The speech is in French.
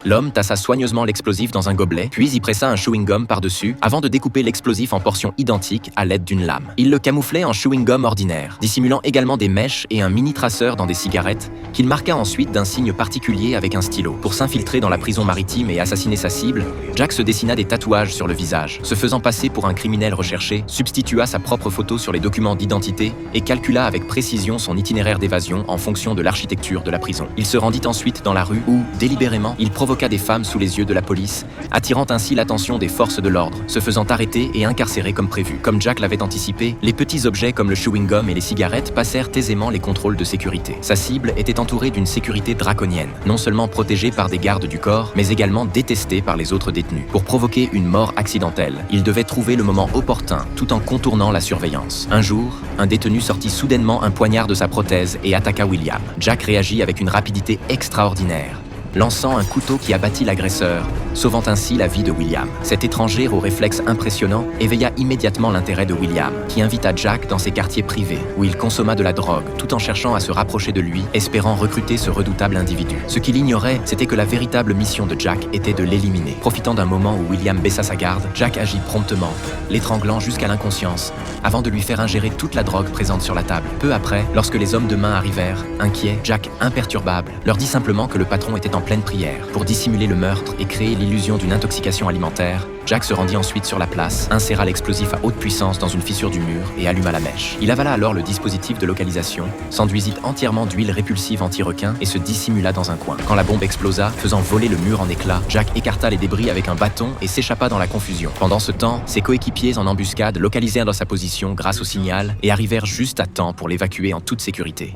L'homme tassa soigneusement l'explosif dans un gobelet, puis y pressa un chewing-gum par-dessus, avant de découper l'explosif en portions identiques à l'aide d'une lame. Il le camouflait en chewing-gum ordinaire, dissimulant également des mèches et un mini-traceur dans des cigarettes, qu'il marqua ensuite d'un signe particulier avec un stylo. Pour s'infiltrer dans la prison maritime et assassiner sa cible, Jack se dessina des tatouages sur le visage. Se faisant passer pour un criminel recherché, substitua sa propre photo sur les documents d'identité et calcula avec précision son itinéraire d'évasion en fonction de l'architecture de la prison. Il se rendit ensuite dans la rue où, délibérément, il provoqua des femmes sous les yeux de la police, attirant ainsi l'attention des forces de l'ordre, se faisant arrêter et incarcérer comme prévu. Comme Jack l'avait anticipé, les petits objets comme le chewing-gum et les cigarettes passèrent aisément les contrôles de sécurité. Sa cible était entourée d'une sécurité draconienne, non seulement protégée par des gardes du corps, mais également détestée par les autres détenus. Pour provoquer une mort accidentelle, il devait trouver le moment opportun, tout en contournant la surveillance. Un jour, un détenu sortit soudainement un poignard de sa prothèse et attaqua William. Jack réagit avec une rapidité extraordinaire, lançant un couteau qui abattit l'agresseur, sauvant ainsi la vie de William. Cet étranger au réflexe impressionnant éveilla immédiatement l'intérêt de William, qui invita Jack dans ses quartiers privés, où il consomma de la drogue, tout en cherchant à se rapprocher de lui, espérant recruter ce redoutable individu. Ce qu'il ignorait, c'était que la véritable mission de Jack était de l'éliminer. Profitant d'un moment où William baissa sa garde, Jack agit promptement, l'étranglant jusqu'à l'inconscience, avant de lui faire ingérer toute la drogue présente sur la table. Peu après, lorsque les hommes de main arrivèrent, inquiets, Jack, imperturbable, leur dit simplement que le patron était en pleine prière. Pour dissimuler le meurtre et créer l'illusion d'une intoxication alimentaire, Jack se rendit ensuite sur la place, inséra l'explosif à haute puissance dans une fissure du mur et alluma la mèche. Il avala alors le dispositif de localisation, s'enduisit entièrement d'huile répulsive anti-requin et se dissimula dans un coin. Quand la bombe explosa, faisant voler le mur en éclats, Jack écarta les débris avec un bâton et s'échappa dans la confusion. Pendant ce temps, ses coéquipiers en embuscade localisèrent dans sa position grâce au signal et arrivèrent juste à temps pour l'évacuer en toute sécurité.